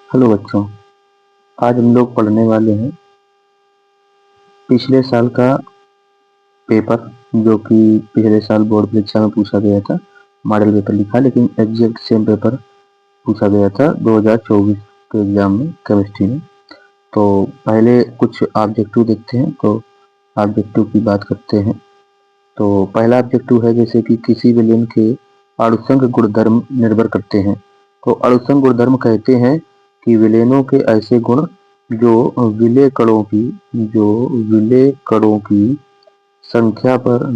Hello बच्चों, आज हम लोग पढ़ने वाले हैं पिछले साल का पेपर, जो कि पिछले साल बोर्ड परीक्षा में पूछा गया था। मॉडल पेपर लिखा, लेकिन एग्जैक्ट सेम पेपर पूछा गया था 2024 के एग्जाम में, केमिस्ट्री में। तो पहले कुछ ऑब्जेक्टिव देखते हैं। तो ऑब्जेक्टिव की बात करते हैं। तो पहला ऑब्जेक्टिव है जैसे कि किसी विलयन के अणुसंघ गुणधर्म निर्भर करते हैं। तो अणुसंघ गुणधर्म कहते हैं कि विलयनों के ऐसे गुण जो विलय कणों की संख्या पर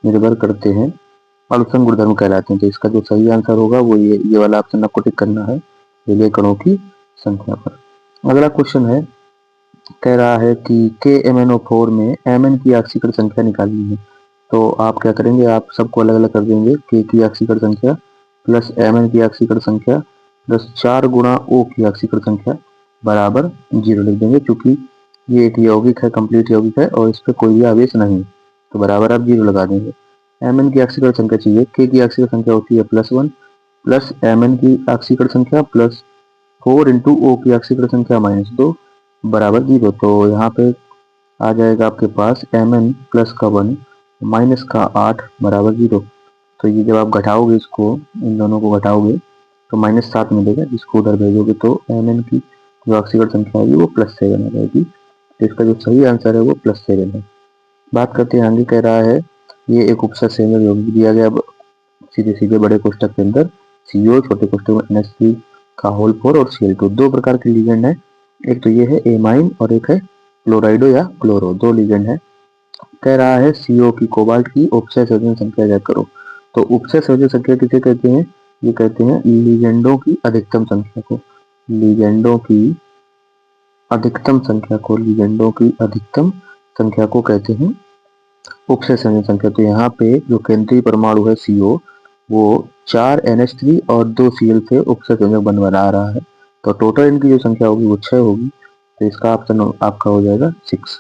निर्भर करते हैं, अणुसंघ गुणधर्म कहलाते हैं। तो इसका जो सही आंसर होगा वो ये वाला ऑप्शन आपको टिक करना है, विलय कणों की संख्या पर। अगला क्वेश्चन है, कह रहा है कि KMnO4 में Mn की ऑक्सीकरण संख्या निकालनी है। तो आप क्या करेंगे, आप सबको अलग अलग कर देंगे। K की ऑक्सीकरण संख्या प्लस Mn की ऑक्सीकरण संख्या प्लस 4 गुणा O की ऑक्सीकरण संख्या बराबर 0 लिख देंगे। चूंकि ये एक यौगिक है, कंप्लीट यौगिक है और इस पर कोई भी आवेश नहीं है, तो बराबर आप 0 लगा देंगे। Mn की ऑक्सीकरण संख्या चाहिए। K की ऑक्सीकरण संख्या होती है +1 प्लस Mn की ऑक्सीकरण संख्या प्लस 4 इंटू O की ऑक्सीकरण संख्या -2 बराबर 0। तो यहाँ पे आ जाएगा आपके पास Mn प्लस का 1 माइनस का 8 बराबर 0। तो ये जब आप घटाओगे, इसको इन दोनों को घटाओगे तो -7 मिलेगा, जिसको उधर भेजोगे तो Mn की जो ऑक्सीकरण संख्या होगी वो +7 आ जाएगी। तो इसका जो सही आंसर है वो +7 है। बात करते हैं आगे, कह रहा है ये एक उपसंयोजक यौगिक दिया गया सीधे सीधे बड़े कोष्ठक के अंदर CO, छोटे कोष्ठक में NH3 का होल 4 और Cl2। दो प्रकार के लिगेंड है, एक तो ये है एमाइन और एक है क्लोराइडो या क्लोरो, दो लिगेंड है। कह रहा है CO की कोबाल्ट की उपसय संयोजन संख्या ज्ञात करो। तो उपसय संयोजन संख्या किसे कहते हैं? ये कहते हैं लिगेंडों की अधिकतम संख्या को, लिगेंडों की अधिकतम संख्या को कहते हैं उपसय संयोजन संख्या। तो यहाँ पे जो केंद्रीय परमाणु है CO, वो 4 NH3 और 2 Cl से उपसय संयोजक बना रहा है। तो टोटल इनकी जो संख्या होगी वो 6 होगी। तो इसका ऑप्शन आपका हो जाएगा 6।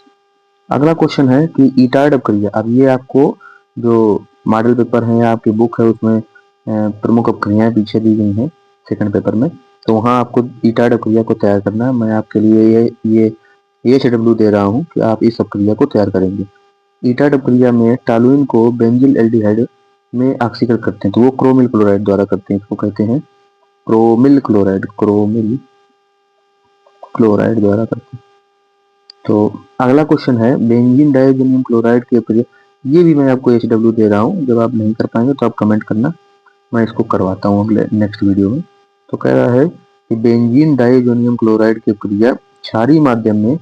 अगला क्वेश्चन है कि ईटार्ड अपक्रिया। अब ये आपको जो मॉडल पेपर है या आपकी बुक है उसमें प्रमुख अपक्रियाएं पीछे दी गई हैं सेकंड पेपर में। तो वहाँ आपको ईटार्ड अपक्रिया को तैयार करना है। मैं आपके लिए ये HW दे रहा हूँ कि आप इस अपक्रिया को तैयार करेंगे। ईटार्ड अपक्रिया में टॉलुइन को बेंजिल एल्डिहाइड में ऑक्सीकरण करते हैं, तो वो क्रोमिल क्लोराइड द्वारा करते हैं। इसको कहते हैं क्रोमिल क्लोराइड द्वारा करते हैं। तो अगला क्वेश्चन है बेंजीन डाइअमोनियम क्लोराइड के अपक्रिया। ये भी मैं आपको HW दे रहा हूँ, जब आप नहीं कर पाएंगे तो आप कमेंट करना, मैं इसको करवाता हूँ अगले नेक्स्ट वीडियो में। तो कह रहा है कि बेंजीन डाइअमोनियम क्लोराइड की अपक्रिया क्षारीय माध्यम में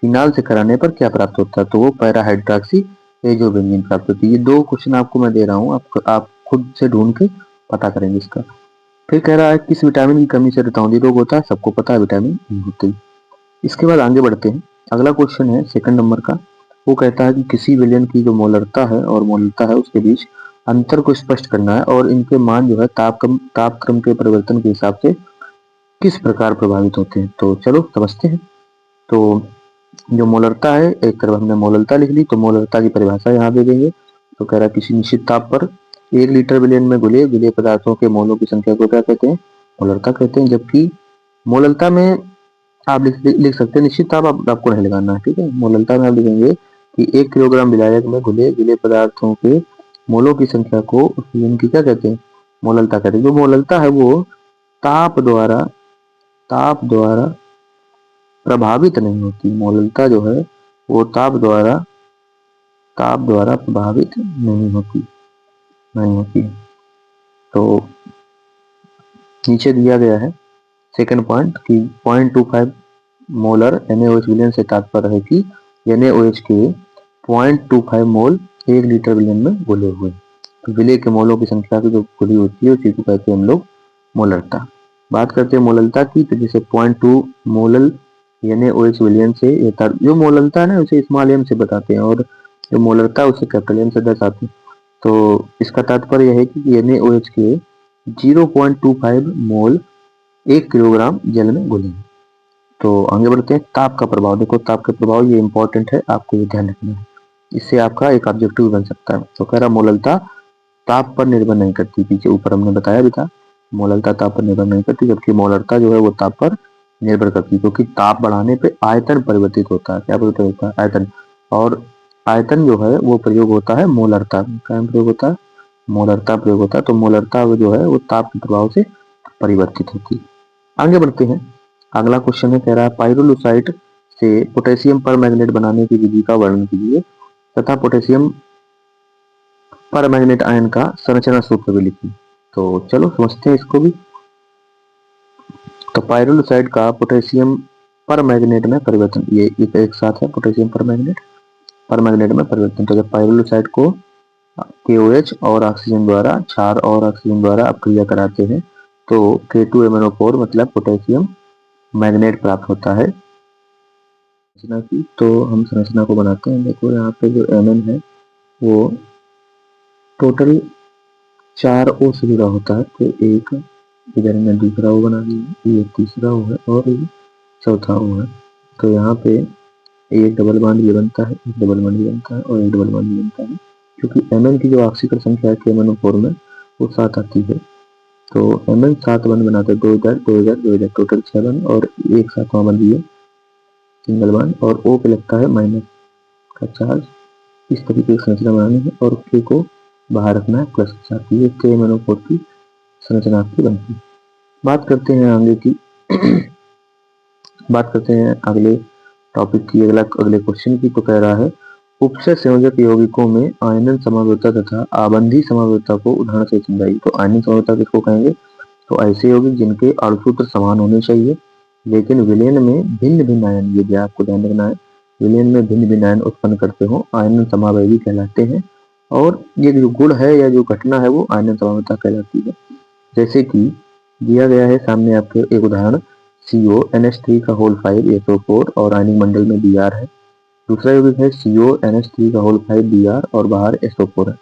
फिनाल से कराने पर क्या प्राप्त होता है? तो वो पैरा हाइड्रोक्सी एजोबेंजीन प्राप्त होती है। ये दो क्वेश्चन आपको मैं दे रहा हूँ, आप खुद से ढूंढ के पता करेंगे इसका। फिर कह रहा है किस विटामिन की कमी से रतौंधी रोग होता है? सबको पता है, विटामिन E होती है। इसके बाद आगे बढ़ते हैं। अगला क्वेश्चन है सेकंड नंबर का। वो कहता है कि किसी विलयन की जो मोलरता है और मोलरता है उसके बीच अंतर को स्पष्ट करना है और इनके मान जो है तापक्रम के परिवर्तन के हिसाब से किस प्रकार प्रभावित होते हैं। तो चलो समझते हैं। तो जो मोलरता है, एक तरफ हमने मोलरता लिख ली, तो मोलरता की परिभाषा यहाँ दे देंगे। तो कह रहा है किसी निश्चित ताप पर 1 लीटर विलयन में घुले पदार्थों के मोलों की संख्या को क्या कहते हैं? मोलरता कहते हैं। जबकि मोलरता में आप लिख सकते हैं, निश्चित ताप आपको नहीं लगाना है, ठीक है। मोलरता में आप लिखेंगे कि 1 किलोग्राम विलायक में घुले पदार्थों के मोलों की संख्या को इनकी क्या कहते हैं? मोलरता कहते हैं। जो मोलरता है वो ताप द्वारा प्रभावित नहीं होती। मोलरता जो है वो ताप द्वारा प्रभावित नहीं होती। तो नीचे दिया गया है सेकंड पॉइंट कि 0.25 मोलर NaOH विलयन से तात्पर्य है कि NaOH के 0.25 मोल 1 लीटर विलयन में घुले हुए। तो विलय के मोलों की संख्या की जो खुली होती है उसी को कहते हैं हम लोग मोलरता। बात करते हैं मोलरता की। तो जैसे 0.2 मोलल NaOH विलयन से, जो मोलरता है ना उसे स्मॉल m से बताते हैं और जो मोलरता है उसे कैपिटल M से दर्शाते हैं। तो इसका तात्पर्य यह है कि NaOH के 0.25 मोल 1 किलोग्राम जल में घुले हैं। तो आगे बढ़ते हैं। ताप का प्रभाव। देखो ताप का प्रभाव ये इंपॉर्टेंट है, आपको ये ध्यान रखना है, इससे आपका एक ऑब्जेक्टिव बन सकता है। तो कह रहा मोलरता ताप पर निर्भर नहीं करती, पीछे ऊपर हमने बताया भी था। मोलरता ताप पर निर्भर नहीं करती, जबकि मोलरता जो है वो ताप पर निर्भर करती है, क्योंकि ताप बढ़ाने पे आयतन परिवर्तित होता है। क्या परिवर्तित होता है? आयतन। और आयतन जो है वो प्रयोग होता है मोलरता में। क्या प्रयोग होता है? मोलरता प्रयोग होता है। तो मोलरता जो है वो ताप के प्रभाव से परिवर्तित होती है। आगे बढ़ते हैं। अगला क्वेश्चन है, कह रहा है पाइरोलुसाइट से पोटेशियम परमैंगनेट बनाने की विधि का वर्णन कीजिए तथा पोटेशियम परमैंगनेट आयन का संरचना सूत्र भी लिखिए। तो चलो समझते हैं इसको भी। तो पाइरोलुसाइड का पोटेशियम परमैंगनेट में परिवर्तन, ये एक साथ है पोटेशियम परमैंगनेट में परिवर्तन। तो जब पाइरोलुसाइड को KOH और ऑक्सीजन द्वारा, क्षार और ऑक्सीजन द्वारा अपक्रिया कराते हैं तो K2MnO4 मतलब पोटेशियम मैग्नेट प्राप्त होता है। संरचना की, तो हम संरचना को बनाते हैं। देखो यहाँ पे जो Mn है वो टोटल 4 O से जुड़ा होता है। तो एक इधर में दूसरा O बना दिया, ये तीसरा O है और ये चौथा O है। तो यहाँ पे एक डबल बॉन्ड ये बनता है, एक डबल बॉन्ड ये बनता है और एक डबल बॉन्ड ये बनता है। क्योंकि Mn की जो ऑक्सीकरण संख्या है KMnO4 में वो 7 आती है, तो Mn 7 बॉन्ड बनाते हैं, 2 इधर 2 इधर 2 इधर, टोटल 6 बॉन्ड और एक सातवां बॉन्ड ये सिंगल बॉन्ड, और O पे लगता है माइनस का चार्ज। इस तरीके की संरचना बनानी है और K को बाहर रखना है प्लस के साथ। ये KMnO4 की संरचना आपकी बनती है। बात करते हैं आगे की बात करते हैं अगले टॉपिक की, अगले क्वेश्चन की। तो कह रहा है उपसय संयोजक यौगिकों में आयनन समावृतता तथा आबंधी समावृतता को उदाहरण से समझाइए। तो आयनन समावृतता किसको कहेंगे? तो ऐसे यौगिक जिनके अणुसूत्र समान होने चाहिए लेकिन विलयन में भिन्न भिन्न आयन, ये भी आपको ध्यान रखना है, विलयन में भिन्न भिन्न आयन उत्पन्न करते हो, आयनन समावयवी कहलाते हैं। और ये जो गुण है या जो घटना है वो आयनन समावृतता कहलाती है। जैसे कि दिया गया है सामने आपके एक उदाहरण, CONH3 का होल 5 SO4 और आयनिक मंडल में Br है। दूसरा यौगिक है CONH3 का होल 5 Br और बाहर SO4 है।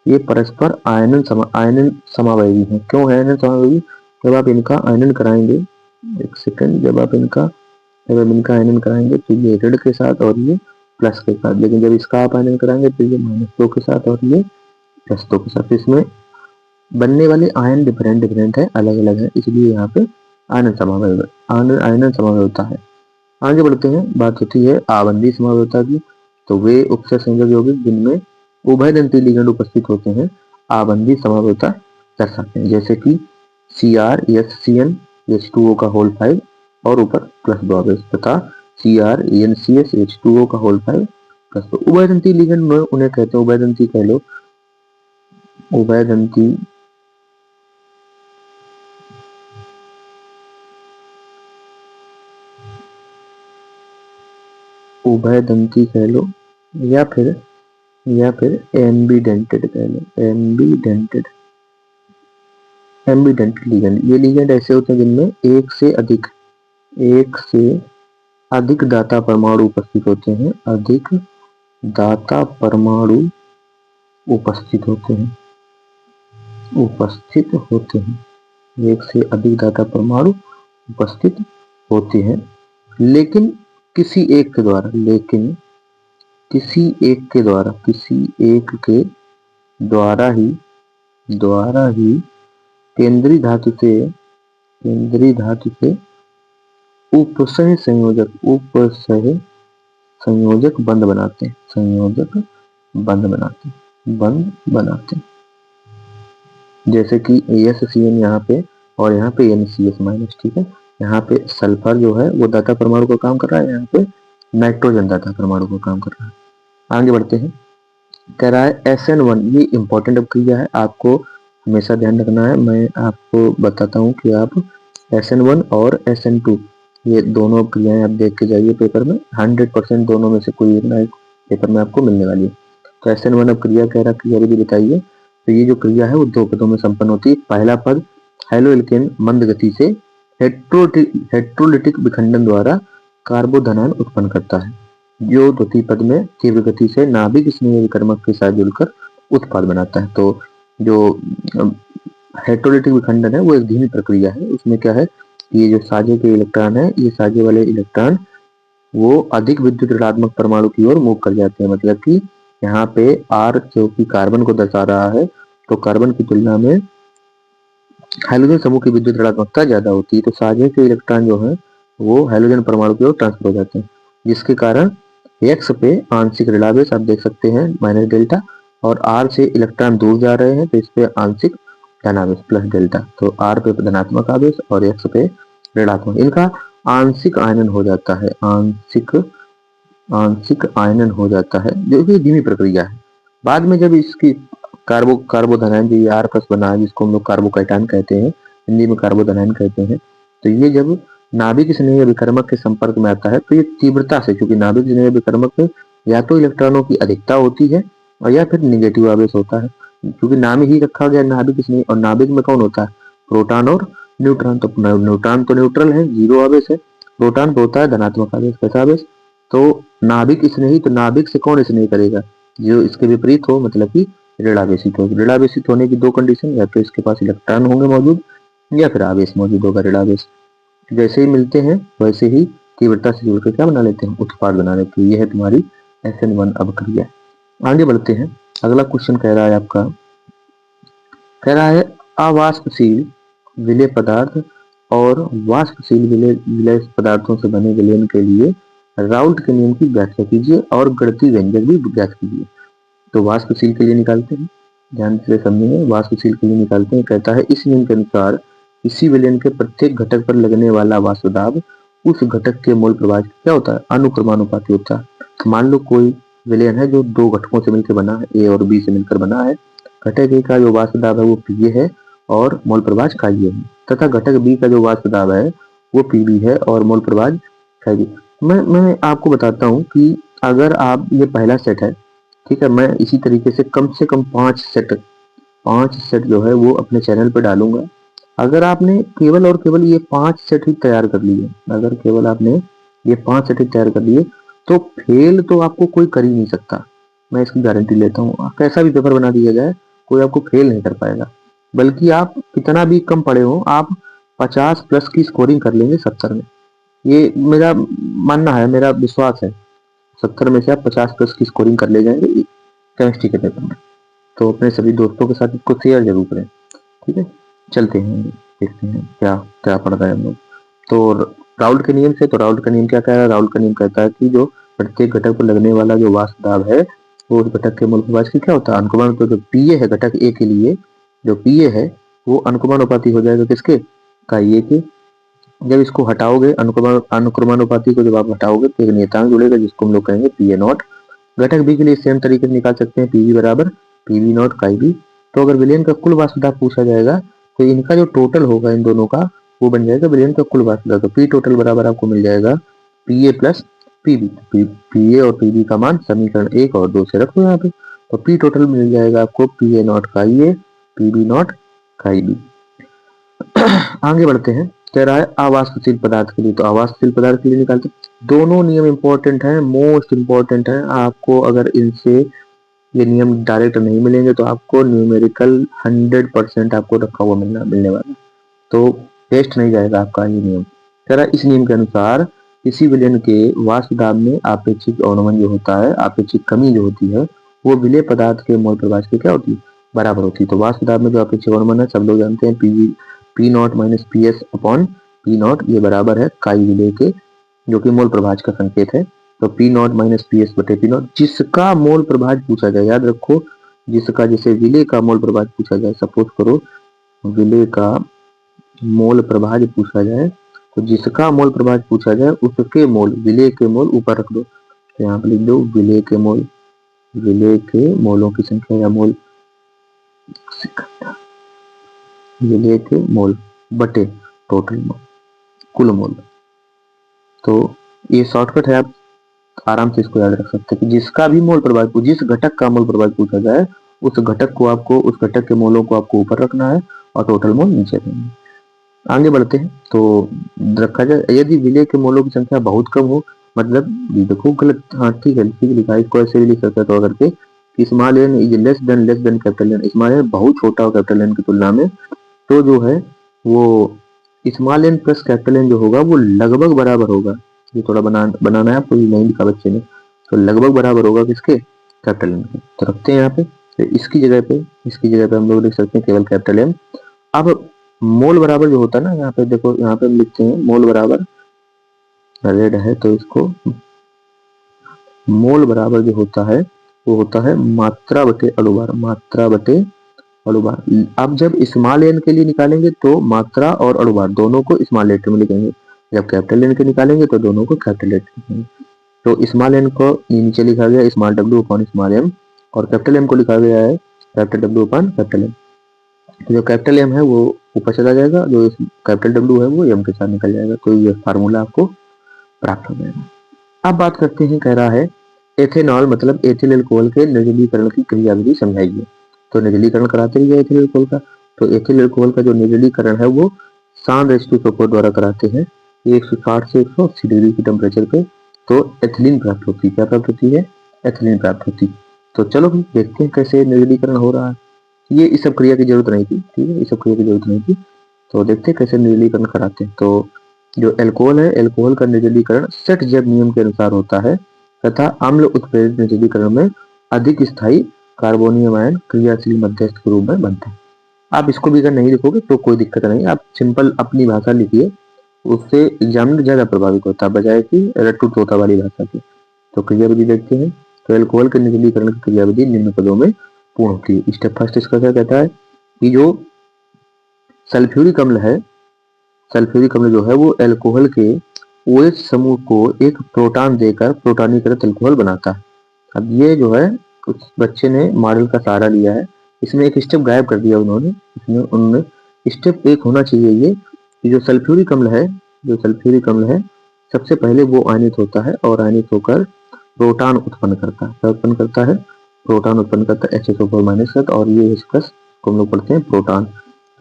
ये परस्पर आयनन समावयवी है। क्यों है आयनन समावयवी? जब आप इनका आयनन कराएंगे, एक सेकंड, जब आप इनका आयनन कराएंगे तो ये ऋण के साथ और ये प्लस के साथ, लेकिन जब इसका आप आयनन कराएंगे तो ये -2 के साथ और ये +2 के साथ। इसमें बनने वाले आयन डिफरेंट है, अलग अलग है, इसलिए यहाँ पे आयनन समावयवता है। आगे बढ़ते हैं। बात होती है आबंधी समावयवता की। तो वे उपसय संयोजक यौगिक जिनमें उभयदंती लिगेंड उपस्थित होते हैं आबंधी समावयवता दर्शाते हैं। जैसे कि CrSCN H2O का होल 5 और ऊपर +2 आवेश तथा CrNCS H2O का होल 5 +2। उभयदंती लिगेंड में उन्हें कहते हैं, उभयदंती कह लो, उभयदंती कह लो या फिर एम्बीडेंटेड कह लो, एम्बीडेंटेड लिगेंड। ये लिगेंड ऐसे होते हैं जिनमें एक से अधिक दाता परमाणु उपस्थित होते हैं, अधिक दाता परमाणु उपस्थित होते हैं, एक से अधिक दाता परमाणु उपस्थित होते हैं, लेकिन किसी एक के द्वारा ही केंद्रीय धातु से उपसय संयोजक बंध बनाते हैं। जैसे कि AsCN यहाँ पे और यहाँ पे NCS-, ठीक है। यहाँ पे सल्फर जो है वो दाता परमाणु का काम कर रहा है, यहाँ पे नाइट्रोजन दाता परमाणु का काम कर रहा है। आगे बढ़ते हैं। कह रहा है SN1, ये इंपॉर्टेंट अभिक्रिया है, आपको हमेशा ध्यान रखना है। मैं आपको बताता हूँ कि आप SN1 और SN2 ये दोनों अभिक्रियाएं आप देख के जाइए पेपर में, 100% दोनों में से कोई एक ना एक पेपर में आपको मिलने वाली है। तो SN1 अभिक्रिया कह रहा क्रिया विधि बताइए। तो ये जो क्रिया है वो 2 पदों में संपन्न होती है। पहला पद हेलोएल्केन मंद गति से हेट्रोलिटिक विखंडन द्वारा कार्बोधनायन उत्पन्न करता है, जो द्वितीय पद में तीव्र गति से नाभिक स्नेह विकर्मक के साथ जुड़कर उत्पाद बनाता है। तो जो हेट्रोलिटिक विखंडन है वो एक धीमी प्रक्रिया है। उसमें क्या है, ये जो साझे के इलेक्ट्रॉन है, ये साझे वाले इलेक्ट्रॉन वो अधिक विद्युत ऋणात्मक परमाणु की ओर मूव कर जाते हैं। मतलब कि यहाँ पे R जो कि कार्बन को दर्शा रहा है, तो कार्बन की तुलना में हाइड्रोजन समूह की विद्युत ऋणात्मकता ज्यादा होती है, तो साझे के इलेक्ट्रॉन जो है वो हाइड्रोजन परमाणु की ओर ट्रांसफर हो जाते हैं, जिसके कारण एक्स पे आंशिक ऋणावेश आप देख सकते हैं माइनस डेल्टा, और आर से इलेक्ट्रॉन दूर जा रहे हैं तो इस पे आंशिक धनावेश प्लस डेल्टा, तो आर पे धनात्मक आवेश और एक्स पे ऋणात्मक। इनका आंशिक आयनन हो जाता है, आंशिक आयनन हो जाता है, जो कि धीमी प्रक्रिया है। बाद में जब इसकी कार्बोधनायन जो आर प्लस बना है, जिसको हम लोग कार्बोकैटायन कहते हैं, हिंदी में कार्बोधनायन कहते हैं, तो ये जब नाभिक स्नेह विकर्मक के संपर्क में आता है तो ये तीव्रता से, क्योंकि नाभिक स्नेह विकर्मक में या तो इलेक्ट्रॉनों की अधिकता होती है और या फिर निगेटिव आवेश होता है, क्योंकि नाम ही रखा गया नाभिक स्नेह, और नाभिक में कौन होता है, प्रोटॉन और न्यूट्रॉन। तो न्यूट्रॉन तो न्यूट्रल है, जीरो आवेश है, प्रोटॉन पे होता है धनात्मक आवेश, कैसा आवेश, तो नाभिक स्नेही, तो नाभिक से कौन स्नेह करेगा, जो इसके विपरीत हो, मतलब कि ऋणावेशित हो। ऋणावेशित होने की दो कंडीशन, या तो इसके पास इलेक्ट्रॉन होंगे मौजूद या फिर आवेश मौजूद होगा, ऋणावेश। जैसे ही मिलते हैं वैसे ही तीव्रता से जुड़कर क्या बना लेते हैं, उत्पाद बना लेते हैं। यह है तुम्हारी SN1 अभिक्रिया। आगे बढ़ते हैं, अगला क्वेश्चन कह रहा है आपका, कह रहा है अवाष्पशील विलेय पदार्थ और वाष्पशील विलेय पदार्थों से बने विलयन के लिए राउल्ट के नियम की व्याख्या कीजिए और गणितीय व्यंजक भी ज्ञात कीजिए। तो वाष्पशील के लिए निकालते हैं, ध्यान से समझिए, वाष्पशील के लिए निकालते हैं। कहता है इस नियम के अनुसार इसी विलयन के प्रत्येक घटक पर लगने वाला वाष्प दाब उस घटक के मोल प्रवाह क्या होता है, अनुक्रमानुपाती होता है। मान लो कोई विलयन है जो दो घटकों से मिलकर बना है, ए और बी से मिलकर बना है। घटक ए का जो वाष्प दाब है वो पीए है और मोल प्रवाह खाइए है, तथा घटक बी का जो वाष्प दाब है वो पीबी है और मोल प्रवाह खाइए। मैं आपको बताता हूँ कि अगर आप, ये पहला सेट है, ठीक है, मैं इसी तरीके से कम 5 सेट जो है वो अपने चैनल पे डालूंगा। अगर आपने केवल और केवल ये 5 सेट ही तैयार कर लिए, अगर केवल आपने ये 5 सेट ही तैयार कर लिए, तो फेल तो आपको कोई कर ही नहीं सकता, मैं इसकी गारंटी लेता हूँ। कैसा भी पेपर बना दिया जाए कोई आपको फेल नहीं कर पाएगा, बल्कि आप कितना भी कम पढ़े हो, आप 50 प्लस की स्कोरिंग कर लेंगे 70 में। ये मेरा मानना है, मेरा विश्वास है, 70 में से आप 50 प्लस की स्कोरिंग कर ले जाएंगे केमिस्ट्री के पेपर में। तो अपने सभी दोस्तों के साथ इसको शेयर जरूर करें, ठीक है। चलते हैं, देखते हैं क्या क्या पढ़ रहे हैं हम लोग। तो राउल्ट के नियम से, तो राउल्ट का नियम क्या कह रहा है, राउल्ट का नियम कहता है कि जो प्रत्येक घटक पर लगने वाला जो वाष्प दाब है वो उस घटक के मोल प्रवाह की क्या होता है, अनुक्रमण। तो जो पीए है घटक ए के लिए, जो पीए है वो अनुक्रमानुपाती हो जाएगा किसके, काइए के। जब इसको हटाओगे, अनुक्रमानुपाती को जब आप हटाओगे तो एक नियतांक जुड़ेगा जिसको हम लोग कहेंगे पीए नॉट। घटक बी के लिए सेम तरीके से निकाल सकते हैं, पीवी बराबर पीवी नॉट काई बी। तो अगर विलयन का कुल वाष्प दाब पूछा जाएगा तो इनका जो टोटल होगा इन दोनों का वो बन जाएगा विलयन का कुल वाष्प दाब। तो पी टोटल बराबर आपको मिल जाएगा पीए प्लस पीबी। पीए और पीबी का मान समीकरण 1 और 2 से रखो यहाँ पे, तो पी टोटल मिल जाएगा आपको पीए नॉट काई ए, पीबी नॉट काई बी। आगे बढ़ते हैं, कह रहा है अवाष्पशील पदार्थ के लिए, तो अवाष्पशील पदार्थ के लिए निकालते हैं। दोनों नियम इंपॉर्टेंट हैं, मोस्ट इंपॉर्टेंट है। आपको अगर इनसे ये नियम डायरेक्ट नहीं मिलेंगे तो आपको न्यूमेरिकल 100% आपको रखा हुआ मिलने वाला, तो टेस्ट नहीं जाएगा आपका ये नियम। कह रहा है इस नियम के अनुसार किसी विलयन के वाष्प दाब में आपेक्षिक अवनमन जो होता है, आपेक्षिक कमी जो होती है, वो विलेय पदार्थ के मोल प्रवाह की क्या होती है, बराबर होती है। तो वाष्प दाब में जो आपेक्षिक अवनमन है सब लोग जानते हैं, P not minus P S upon P not, ये बराबर है काई विलेय के, जो कि मोल प्रभाज का संकेत है। तो P not minus P S बटे पी नॉट, जिसका मोल प्रभाज पूछा जाए, याद रखो, जिसका, जैसे विलेय का मोल प्रभाज पूछा जाए, सपोज करो विलेय का मोल प्रभाज पूछा जाए, तो जिसका मोल प्रभाज पूछा जाए उसके मोल, विलेय के मोल ऊपर रख दो, तो यहाँ पे लिख दो विलेय के मोल, विलेय के मोलों की संख्या या मोल, विलेय के मोल बटे टोटल मोल, कुल मोल। तो ये शॉर्टकट है, आप आराम से इसको याद रख सकते हैं कि जिसका भी मोल प्रभाज, जिस घटक का मोल प्रभाज पूछा जाए उस घटक को आपको, उस घटक के मोलों को आपको ऊपर रखना है और टोटल मोल नीचे रखना है। आगे बढ़ते हैं, तो रखा जाए यदि विलेय के मोलों की संख्या बहुत कम हो, मतलब देखो गलत, हाँ ठीक है, ठीक लिखा है, इसको ऐसे भी लिख सकते तो अगर के small n is less than capital n, small n बहुत छोटा हो कैपिटल एन की तुलना में, तो जो है वो small n plus capital n जो होगा वो लगभग बराबर होगा। ये थोड़ा बनाना है आपको, नहीं लिखा बच्चे ने, तो लगभग बराबर होगा किसके, कैपिटल एन के। तो रखते हैं यहाँ पे, तो इसकी जगह पे हम लोग लिख सकते हैं केवल कैपिटल एन। अब मोल बराबर जो होता है ना, यहाँ पे देखो, यहाँ पे हम लिखते हैं मोल बराबर, रेड है तो इसको मोल बराबर जो होता है वो होता है मात्रा बटे अणुभार, मात्रा बटे अणुभार। अब जब स्मॉल एन के लिए निकालेंगे तो मात्रा और अणुभार दोनों को स्मॉल लेटर में लिखेंगे, जब कैपिटल एन के निकालेंगे तो दोनों को कैपिटल लेटर में लिखेंगे। तो स्मॉल एन को नीचे लिखा गया small W upon small m, और कैपिटल एम को लिखा गया है कैपिटल डब्ल्यू अपॉन कैपिटल एम। तो जो कैपिटल एम है वो ऊपर चला जाएगा, जो कैपिटल डब्ल्यू है वो एम के साथ निकल जाएगा, तो ये फार्मूला आपको प्राप्त हो जाएगा। अब बात करते हैं, कह रहा है एथेनॉल मतलब एथिल अल्कोहल के निर्जलीकरण की क्रियाविधि समझाइए। तो निर्जलीकरण कराते रहिए एथिल अल्कोहल का। तो एथिल अल्कोहल का जो निर्जलीकरण है वो शांत H2SO4 द्वारा कराते हैं 160 से 180 डिग्री की टेम्परेचर पे। तो एथिलीन प्राप्त होती है। क्या प्राप्त होती है? एथिलीन प्राप्त होती है। तो चलो भी देखते हैं कैसे निर्जलीकरण हो रहा है। ये इस सब क्रिया की जरूरत नहीं थी, ठीक है, इस सब क्रिया की जरूरत नहीं थी। तो देखते हैं कैसे निर्जलीकरण कराते हैं। तो जो एल्कोहल है, एल्कोहल का निर्जलीकरण सेट जैव नियम के अनुसार होता है तथा अम्ल उत्प्रेरित निर्जलीकरण में अधिक स्थायी कार्बोनियम आयन क्रियाशील मध्यस्थ के रूप में बनते हैं। आप इसको भी अगर नहीं लिखोगे तो कोई दिक्कत नहीं, आप सिंपल अपनी भाषा लिखिए, उससे एग्जामिनर ज्यादा प्रभावित होता है बजाय कि रट्टू तोता वाली भाषा के। तो क्रियाविधि देखते हैं। तो एल्कोहल के निर्जलीकरण की क्रियाविधि निम्न पदों में पूर्ण होती है। स्टेप फर्स्ट इसका क्या कहता है कि जो सल्फ्यूरिक अम्ल है, सल्फ्यूरिक अम्ल जो है वो एल्कोहल के OH समूह को एक प्रोटॉन देकर प्रोटॉनीकृत अल्कोहल बनाता है। अब ये जो है कुछ बच्चे ने मॉडल का सहारा लिया है, इसमें एक स्टेप गायब कर दिया उन्होंने। इसमें उन्होंने स्टेप एक होना चाहिए ये कि जो सल्फ्यूरिक अम्ल है, जो सल्फ्यूरिक अम्ल है सबसे पहले वो आयनित होता है और आयनित होकर प्रोटॉन उत्पन्न करता है। क्या उत्पन्न करता है? प्रोटॉन उत्पन्न करता है HSO4- और ये H+ को हम लोग पढ़ते हैं प्रोटॉन।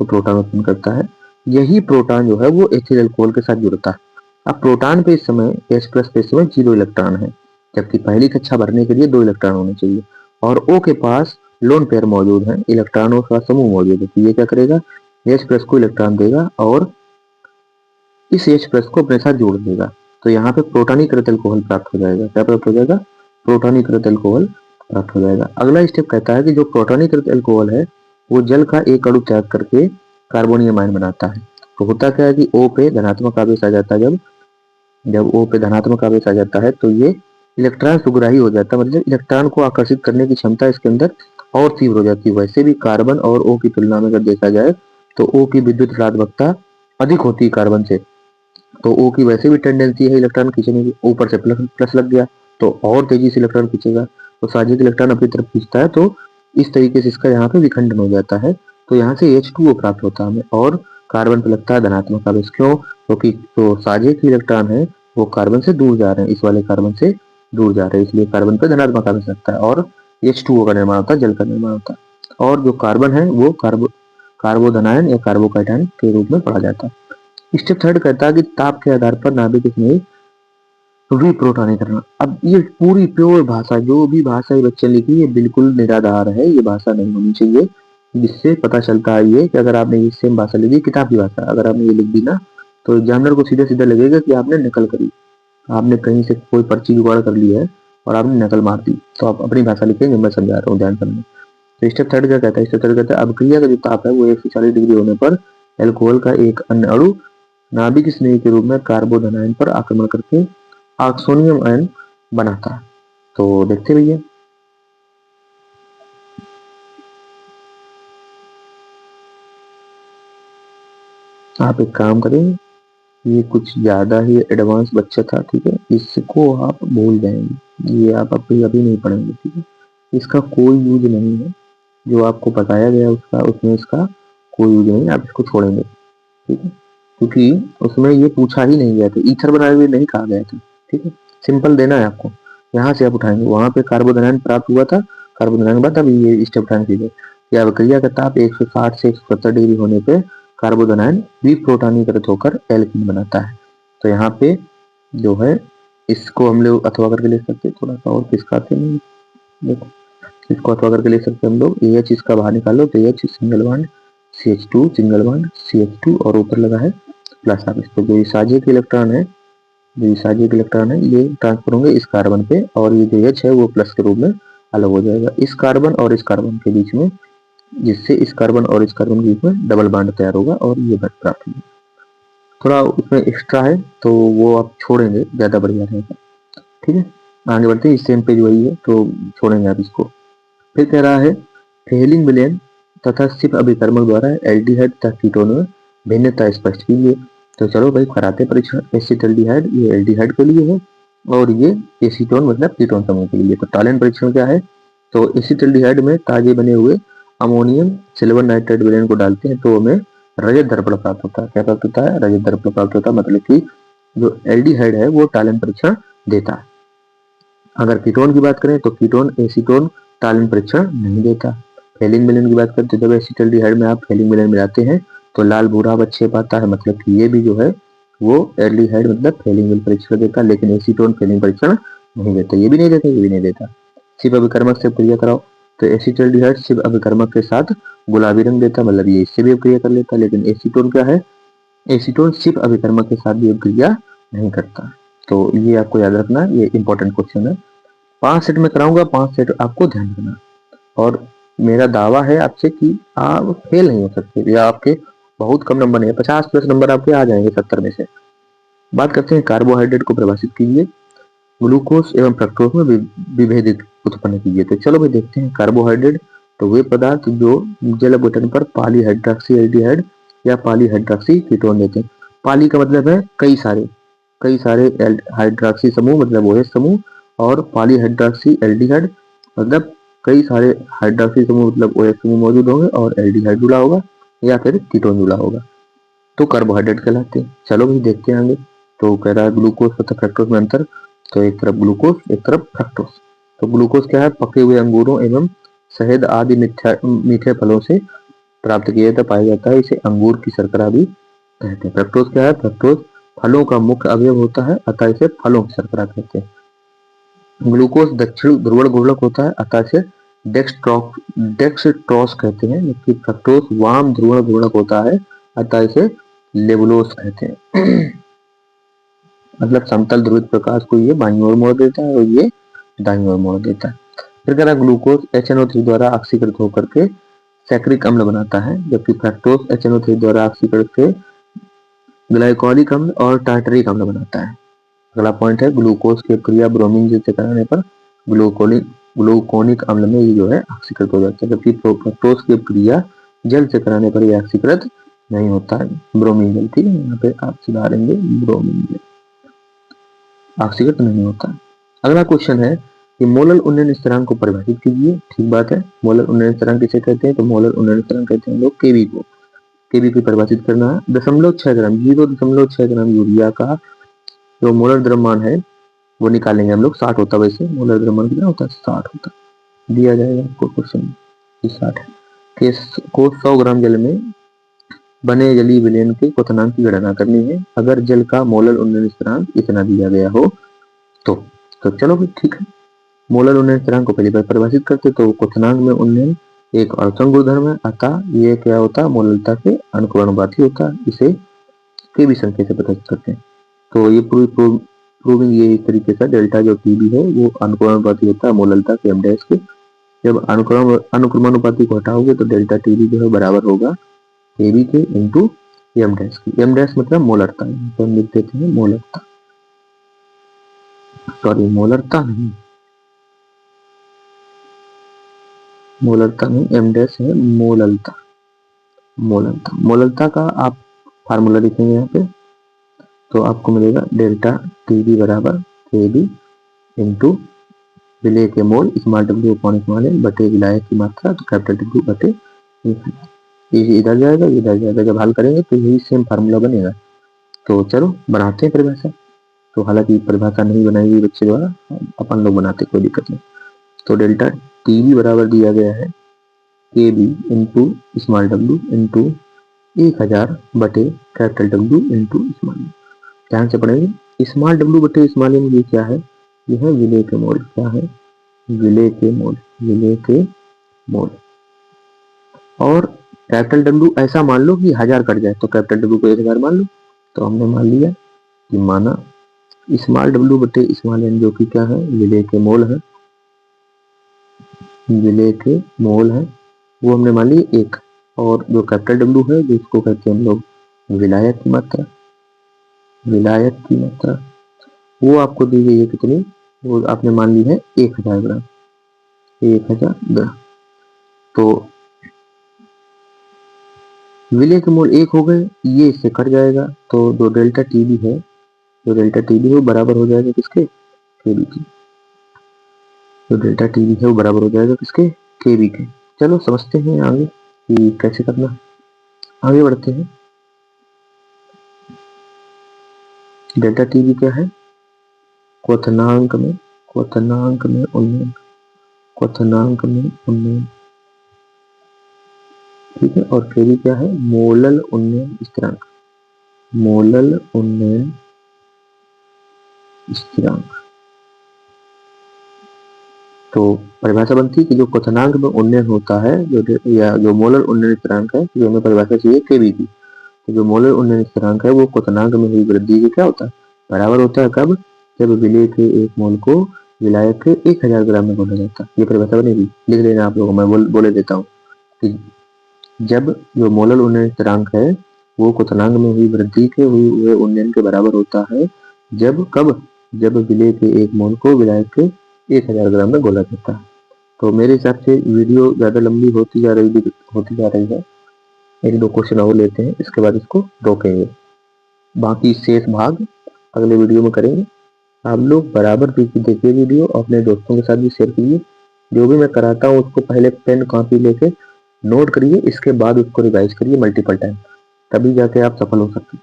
तो प्रोटॉन उत्पन्न करता है, यही प्रोटॉन जो है वो एथिल अल्कोहल के साथ जुड़ता है। अब प्रोटॉन पे इस समय H+ पे इस समय 0 इलेक्ट्रॉन है, जबकि पहली कक्षा भरने के लिए 2 इलेक्ट्रॉन होने चाहिए, और O के पास लोन पेयर मौजूद है, इलेक्ट्रॉनों का समूह मौजूद है। तो ये क्या करेगा? H+ को इलेक्ट्रॉन देगा और इस H+ को अपने साथ जोड़ देगा। तो यहाँ पे प्रोटॉनीकृत अल्कोहल प्राप्त हो जाएगा। क्या प्राप्त हो जाएगा? प्रोटॉनीकृत अल्कोहल प्राप्त हो जाएगा। अगला स्टेप कहता है कि जो प्रोटॉनीकृत अल्कोहल है वो जल का एक अणु त्याग करके कार्बोनियम आयन बनाता है। तो होता क्या है कि O पे धनात्मक आवेश आ जाता है, जब O पे धनात्मक आवेश आ जाता है तो ये इलेक्ट्रॉन सुग्राही हो जाता है, मतलब इलेक्ट्रॉन को आकर्षित करने की क्षमता इसके अंदर और तीव्र हो जाती है। वैसे भी कार्बन और O की तुलना में अगर देखा जाए तो O की विद्युत ऋणात्मकता अधिक होती है कार्बन से, तो O की वैसे भी टेंडेंसी है इलेक्ट्रॉन खींचने की, ऊपर से प्लस लग गया तो और तेजी से इलेक्ट्रॉन खींचेगा, तो साजिक इलेक्ट्रॉन अपनी तरफ खींचता है, तो इस तरीके से इसका यहाँ पे विखंडन हो जाता है। तो यहाँ से H2O प्राप्त होता है हमें, और कार्बन पे लगता है धनात्मक आवेश। क्यों? क्योंकि तो साजिक इलेक्ट्रॉन है वो कार्बन से दूर जा रहे हैं, इस वाले कार्बन से दूर जा रहे हैं, इसलिए कार्बन पे धनात्मक आवेश लगता है और H2O का निर्माण होता है, जल का निर्माण होता है। और जो कार्बन है वो कार्बोधनायन या कार्बोकैटायन के रूप में पढ़ा जाता है। स्टेप थर्ड कहता है कि ताप के आधार पर नाभिक में रिप्रोटॉनीकरण। अब ये पूरी प्योर भाषा, जो भी भाषा ये बच्चे लिखी है बिल्कुल निराधार है, ये भाषा नहीं होनी चाहिए। जिससे पता चलता है ये कि अगर आपने ये सेम भाषा लिख दी, किताब की भाषा अगर आपने ये लिख दी ना, तो एग्जामिनर को सीधा सीधा लगेगा कि आपने नकल करी, आपने कहीं से कोई पर्ची जुगाड़ कर ली है और आपने नकल मार दी। तो आप अपनी भाषा लिखेंगे, मैं समझा रहा हूँ, ध्यान करना। तो स्टेप थर्ड क्या कहता है? स्टेप थर्ड कहता है अभिक्रिया का जो ताप है वो 140 डिग्री होने पर एल्कोहल का एक अन्य अणु नाभिक स्नेही के रूप में कार्बोधनायन पर आक्रमण करके ऑक्सोनियम आयन बनाता है। तो देखते रहिए। आप एक काम करें, ये कुछ ज्यादा ही एडवांस बच्चा था, ठीक है, इसको आप भूल जाएंगे, ये आप अभी नहीं पढ़ेंगे, ठीक है, इसका कोई यूज नहीं है। जो आपको बताया गया उसका उसमें इसका कोई यूज नहीं, आप इसको छोड़ेंगे, ठीक है, क्योंकि उसमें ये पूछा ही नहीं गया था, ईथर बनाए हुए नहीं कहा गया था, ठीक है, सिंपल देना है आपको। यहाँ से आप उठाएंगे, वहां पे कार्बोधनायन प्राप्त हुआ था, कार्बोधनायन के बाद अब ये स्टेप उठाने के लिए या अभिक्रिया का ताप 160 से 170 डिग्री होने पे कार्बोधनायन विप्रोटॉनीकृत होकर एल्कीन बनाता है। तो यहाँ पे जो है इसको हम लोग अथवा करके लिख सकते हैं, थोड़ा सा और किसकाते नहीं, देखो इसको अथवा करके लिख सकते हैं हम लोग। AH इसका बाहर निकालो तो AH single bond CH2 single bond CH2 और ऊपर लगा है प्लस आवेश। तो जो साजिक इलेक्ट्रॉन है, जो साजिक इलेक्ट्रॉन है ये ट्रांसफर होंगे इस कार्बन पे, और ये जो H है वो प्लस के रूप में अलग हो जाएगा। इस कार्बन और इस कार्बन के बीच में जिससे इस कार्बन और इस कार्बन के बीच में डबल बॉन्ड तैयार होगा और ये बॉन्ड प्राप्त होगा। थोड़ा उसमें एक्स्ट्रा है तो वो आप छोड़ेंगे, ज्यादा बढ़िया रहेगा। ठीक है, आगे बढ़ते हैं। सेम पेज वही है तो छोड़ेंगे आप इसको। फिर कह रहा है फेलिंग विलयन तथा सिप अभिकर्मक द्वारा एल्डिहाइड तथा कीटोन में भिन्नता स्पष्ट कीजिए। तो चलो भाई कराते परीक्षण। एसिटल्डिहाइड ये एल्डिहाइड के लिए है और ये एसीटोन मतलब कीटोन समूह के लिए। तो टैलेंट परीक्षण क्या है? तो एसिटल्डिहाइड में ताजे बने हुए अमोनियम सिल्वर नाइट्राइड विलयन को डालते हैं तो हमें रजत दर्पण प्राप्त होता है। क्या प्राप्त होता है? रजत दर्पण प्राप्त होता है। मतलब कि जो एल्डिहाइड है वो टैलेंट परीक्षण देता है। अगर कीटोन की बात करें तो कीटोन एसीटोन टैलेंट परीक्षण नहीं देता। फेलिंग विलयन की बात करते हैं, जब एसिटल्डिहाइड में आप फेलिंग विलयन मिलाते हैं तो लाल भूरा अवक्षेप आता है। मतलब कि ये भी जो है वो एल्डिहाइड मतलब फेलिंग विलयन परीक्षण देता, लेकिन एसीटोन फेलिंग परीक्षण नहीं देता। ये भी नहीं देता, ये भी नहीं देता। शिव अभिकर्मक से क्रिया कराओ तो एसिटल्डिहाइड शिव अभिकर्मक के साथ गुलाबी रंग देता, मतलब ये इससे भी क्रिया कर लेता। लेकिन एसीटोन क्या है? एसीटोन शिव अभिकर्मक के साथ भी क्रिया नहीं करता। तो ये आपको याद रखना, ये इंपॉर्टेंट क्वेश्चन है। 5 सेट में कराऊंगा, 5 सेट आपको ध्यान रखना। और मेरा दावा है आपसे कि आप फेल नहीं हो सकते, या आपके बहुत कम नंबर नहीं है, 50+ नंबर आपके आ जाएंगे 70 में से। बात करते हैं कार्बोहाइड्रेट को परिभाषित कीजिए। ग्लूकोज एवं फ्रक्टोज में विभेदित उत्पन्न कीजिए। तो चलो भाई देखते हैं। कार्बोहाइड्रेट तो वे पदार्थ जो जल अपघटन पर पॉलीहाइड्रोक्सी एल्डिहाइड या पॉलीहाइड्रोक्सी कीटोन देते हैं। पॉली का मतलब है कई सारे हाइड्रोक्सी समूह मतलब OH समूह, और पॉलीहाइड्रोक्सी एल्डिहाइड मतलब कई सारे हाइड्रोक्सी समूह मतलब OH समूह मौजूद होंगे और एल्डिहाइड जुड़ा होगा या फिर कीटोन जुड़ा होगा, तो कार्बोहाइड्रेट कहलाते हैं। चलो भाई देखते हैं आगे। तो कह रहा है ग्लूकोज तथा फ्रक्टोज में अंतर। तो एक तरफ ग्लूकोज एक तरफ फ्रक्टोज। तो ग्लूकोज क्या है? पके हुए अंगूरों एवं शहद आदि मीठे फलों से प्राप्त किया जाता पाया जाता है, इसे अंगूर की शर्करा भी कहते हैं। फ्रक्टोज क्या है? फ्रक्टोज फलों का मुख्य अवयव होता है, अतः इसे फलों की शर्करा कहते हैं। ग्लूकोज दक्षिण ध्रुवण घूर्णक होता है, अतः इसे डेक्सट्रोस कहते हैं। जबकि फ्रक्टोज वाम ध्रुवण घूर्णक होता है, अतः इसे लेबुलोस कहते हैं। मतलब समतल ध्रुवित प्रकाश को ये बाईं ओर मोड़ देता है और ये दाईं ओर मोड़ देता है। फिर कह रहा ग्लूकोज HNO3 द्वारा ऑक्सीकृत होकर के सैक्रिक अम्ल बनाता है, जबकि फ्रक्टोज HNO3 द्वारा ऑक्सीकृत से ग्लाइकोलिक अम्ल और टार्टरिक अम्ल बनाता है। अगला पॉइंट है ग्लूकोज की क्रिया ब्रोमीन जैसे कराने पर ग्लूकोनिक अम्ल में ये जो है ऑक्सीकृत हो जाता है, जबकि फ्रक्टोज की क्रिया जल से कराने पर यह ऑक्सीकृत नहीं होता है। ब्रोमीन जल, ठीक है, यहाँ पे आप सुधारेंगे ब्रोमीन जल ऑक्सीकृत नहीं होता। अगला क्वेश्चन है कि मोलर उन्नयन स्थिरांक को परिभाषित कीजिए। ठीक बात है, मोलर उन्नयन स्थिरांक किसे कहते हैं? तो मोलर उन्नयन स्थिरांक कहते हैं लोग केबी को। केबी को परिभाषित करना है। 0.6 ग्राम 0.6 ग्राम यूरिया का जो मोलर द्रव्यमान है वो निकालेंगे हम लोग। 60 होता है, वैसे मोलर द्रव्यमान कितना होता है? 60 होता है। दिया जाएगा आपको क्वेश्चन 60 है को 100 ग्राम जल में बने जलीय विलयन के क्वथनांक की गणना करनी है। अगर जल का मोलर उन्नयन स्थिरांक इतना दिया गया हो तो चलो भाई ठीक है। मोलर उन्नयन स्थिरांक को पहले बार परिभाषित करते तो क्वथनांक में उन्नयन एक अड़चन गुणधर्म है, अतः ये क्या होता है? मोलरता के अनुक्रमानुपाती होता है। इसे केबी संख्या से प्रदर्शित करते हैं। तो ये प्रूविंग ये इस तरीके से डेल्टा जो टीबी है वो अनुक्रमानुपाती होता है मोलरता के m डैश के। जब अनुक्रमानुपाती को हटाओगे तो डेल्टा टीबी जो है बराबर होगा केबी के इंटू m डैश की। m डैश मतलब मोलरता, तो हम लिख देते हैं मोलरता, सॉरी मोलरता नहीं, मोलरता नहीं, m डैश है मोलरता। मोलरता का आप फार्मूला लिखेंगे यहाँ पे तो आपको मिलेगा डेल्टा टीबी बराबर केबी इंटू विलेय के mole small W upon small L बटे विलायक की मात्रा तो कैपिटल डब्ल्यू बटे 1000। ये इधर जाएगा, इधर जाएगा, जब हल करेंगे तो यही सेम फार्मूला बनेगा। तो चलो बनाते हैं परिभाषा। तो हालांकि परिभाषा नहीं बनाई हुई बच्चे द्वारा, अपन लोग बनाते, कोई दिक्कत नहीं। तो डेल्टा टीबी बराबर दिया गया है के बी इंटू स्मॉल डब्ल्यू इंटू 1000 बटे कैपिटल डब्ल्यू इंटू स्मॉल एल। ध्यान से पढ़ेंगे, स्मॉल डब्ल्यू बटे स्मॉल एल ये क्या है? यह है विलेय के मोल। क्या है? विलेय के मोल, विलेय के मोल। और कैपिटल डब्ल्यू ऐसा मान लो कि 1000 कट जाए तो कैपिटल डब्ल्यू को 1000 मान लो। तो हमने मान लिया कि माना स्मॉल डब्ल्यू बटे स्मॉल एन जो कि क्या है? विलेय के मोल है, विलेय के मोल है। वो हमने मान ली 1, और जो कैपिटल डब्ल्यू है जिसको कहते हैं हम लोग विलायक की मात्रा, विलायक की मात्रा वो आपको दी गई है कितनी, वो आपने मान ली है 1000 ग्राम, 1000 ग्राम। तो विलय के मोल 1 हो गए, ये इससे कट जाएगा, तो जो डेल्टा टीबी है, जो डेल्टा टीबी है वो बराबर हो जाएगा किसके, केबी की। जो डेल्टा टीबी है वो बराबर हो जाएगा किसके, केबी के। चलो समझते हैं आगे कि कैसे करना, आगे बढ़ते हैं। डेल्टा टीबी क्या है, क्वथनांक में, क्वथनांक में उन्नयन, क्वथनांक में उन्नयन, ठीक है। और केबी क्या है, मोलल उन्नयन स्थिरांक, मोलल उन्नयन स्थिरांक। तो परिभाषा बनती है कि जो क्वथनांक में उन्नयन होता है, या जो मोलर उन्नयन स्थिरांक है, जो हमें परिभाषा चाहिए केबी की, तो जो मोलर उन्नयन स्थिरांक है वो क्वथनांक में हुई वृद्धि के क्या होता है, बराबर होता है। कब, जब विलय के 1 मोल को विलायक के 1000 ग्राम में घोला जाता है। ये परिभाषा बनेगी, लिख लेना आप लोगों, मैं बोले देता हूँ कि जब जो मोलर उन्नयन स्थिरांक है वो क्वथनांक में हुई वृद्धि के हुए उन्नयन के बराबर होता है, जब कब, जब विलय के 1 मोल को विलायक के 1000 ग्राम में घोला जाता है। तो मेरे हिसाब से वीडियो ज्यादा लंबी होती जा रही है। 1-2 क्वेश्चन और लेते हैं, इसके बाद इसको रोकेंगे, बाकी शेष भाग अगले वीडियो में करेंगे। आप लोग बराबर देखिए वीडियो, अपने दोस्तों के साथ भी शेयर कीजिए। जो भी मैं कराता हूँ उसको पहले पेन कॉपी लेके नोट करिए, इसके बाद उसको रिवाइज करिए मल्टीपल टाइम, तभी जाके आप सफल हो सकते हैं।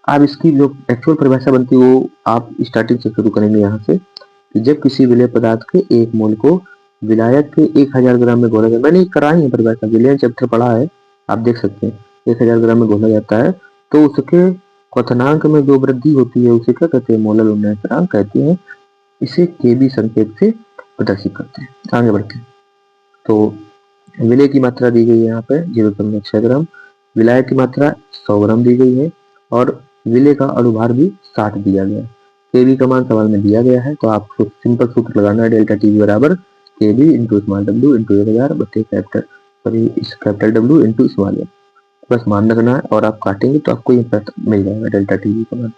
आप इसकी जो एक्चुअल परिभाषा बनती है वो आप स्टार्टिंग से शुरू करेंगे यहाँ से, कि जब किसी विलय पदार्थ के 1 मोल को विलायक के 1000 ग्राम में घोला जाए, मैंने कराई है परिभाषा, विलयन चैप्टर पढ़ा है, आप देख सकते हैं। 1000 ग्राम में घोला जाता है तो उसके क्वथनांक में जो वृद्धि होती है उसे क्या कहते हैं, मोलर उन्नयन स्थिरांक कहते हैं। इसे केबी संकेत से प्रदर्शित करते हैं। आगे बढ़ते हैं। तो विलय की मात्रा दी गई है यहाँ पे 0.6 ग्राम, विलायक की मात्रा 100 ग्राम दी गई है, और विलय का अनुभार भी 60 दिया गया है। केबी का मान सवाल में दिया गया है, तो आपको सिंपल सूत्र लगाना है, डेल्टा टीबी बराबर केबी इंटू स्मॉल डब्ल्यू इंटू 1000 बटे कैपिटल डब्ल्यू इंटू स्मॉल एम। बस मान रखना है, और आप काटेंगे तो आपको ये मिल जाएगा डेल्टा टीबी का मान।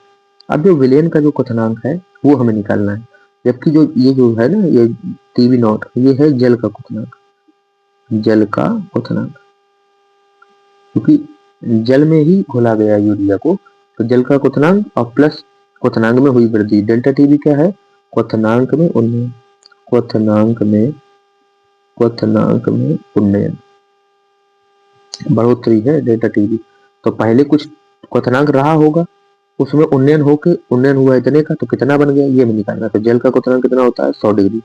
अब जो विलयन का जो क्वथनांक है वो हमें निकालना है, जबकि जो ये जो है ना, ये टीबी नॉट, ये है जल का क्वथनांक, जल का क्वथनांक, क्योंकि जल में ही घोला गया यूरिया को, तो जल का क्वथनांक और प्लस क्वथनांक में हुई वृद्धि। डेल्टा टीबी क्या है, क्वथनांक में उन्नयन, क्वथनांक में उन्नयन, बढ़ोतरी है डेल्टा टीबी। तो पहले कुछ क्वथनांक रहा होगा, उसमें उन्नयन हुआ इतने का, तो कितना बन गया ये भी निकालना। तो जल का क्वथनांक कितना होता है, 100 डिग्री,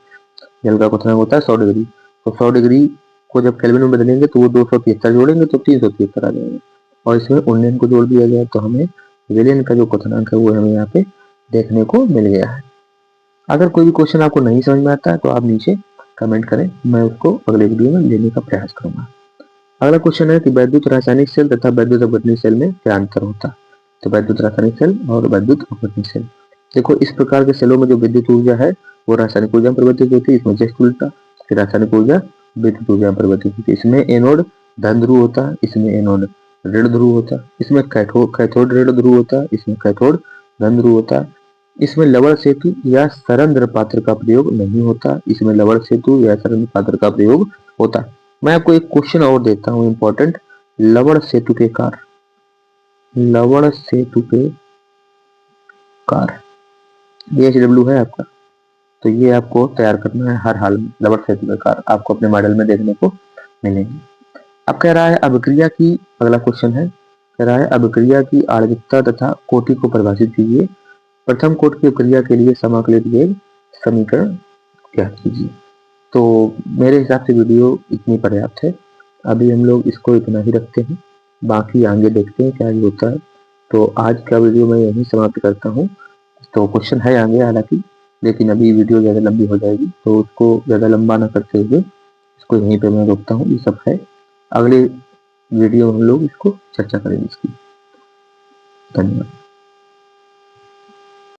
जल का क्वथनांक होता है 100 डिग्री। तो 100 डिग्री को जब केल्विन में बदलेंगे तो वो 273 जोड़ेंगे तो 373 आ जाएगा, और इसमें उन्नयन को जोड़ दिया गया, तो हमें विलयन का जो क्वथनांक है वो हमें यहाँ पे देखने को मिल गया है। अगर कोई भी क्वेश्चन आपको नहीं समझ में आता है तो आप नीचे कमेंट करें, मैं उसको अगले वीडियो में लेने का प्रयास करूंगा। अगला क्वेश्चन है कि वैद्युत रासायनिक सेल तथा वैद्युत अपघटनीय सेल में क्या अंतर होता है। तो वैद्युत रासायनिक सेल और वैद्युत अपघटनीय सेल, देखो इस प्रकार के सेलों में जो विद्युत ऊर्जा है वो रासायनिक ऊर्जा में परिवर्तित होती है, इसमें जस्ट उल्टा, कि रासायनिक ऊर्जा विद्युत ऊर्जा में परिवर्तित होती है। इसमें एनोड धन ध्रुव होता है, इसमें एनोड ऋण ध्रुव होता है, इसमें कैथोड ऋण ध्रुव होता है, इसमें कैथोड धन ध्रुव होता है। इसमें लवण सेतु या सरंध्र पात्र का प्रयोग नहीं होता, इसमें लवण सेतु या सरंध्र पात्र का प्रयोग होता है। मैं आपको एक क्वेश्चन और देता हूं इंपॉर्टेंट, लवण सेतु के कार, लवण सेतु के कार, BHW है आपका, तो ये आपको तैयार करना है हर हाल में। लवण सेतु के कार आपको अपने मॉडल में देखने को मिलेंगे। अब कह रहा है अभिक्रिया की, अगला क्वेश्चन है, कह रहा है अभिक्रिया की आणविकता तथा कोटि को परिभाषित कीजिए। प्रथम कोटि की अभिक्रिया के लिए समाकलित वेग समीकरण ज्ञात कीजिए। तो मेरे हिसाब से वीडियो इतनी पर्याप्त है, अभी हम लोग इसको इतना ही रखते हैं, बाकी आगे देखते हैं क्या ही होता है। तो आज का वीडियो मैं यहीं समाप्त करता हूँ। तो क्वेश्चन है आगे हालांकि, लेकिन अभी वीडियो ज़्यादा लंबी हो जाएगी, तो उसको ज़्यादा लंबा ना करते हुए इसको यहीं पे मैं रोकता हूँ। ये सब है, अगले वीडियो में हम लोग इसको चर्चा करेंगे इसकी। धन्यवाद।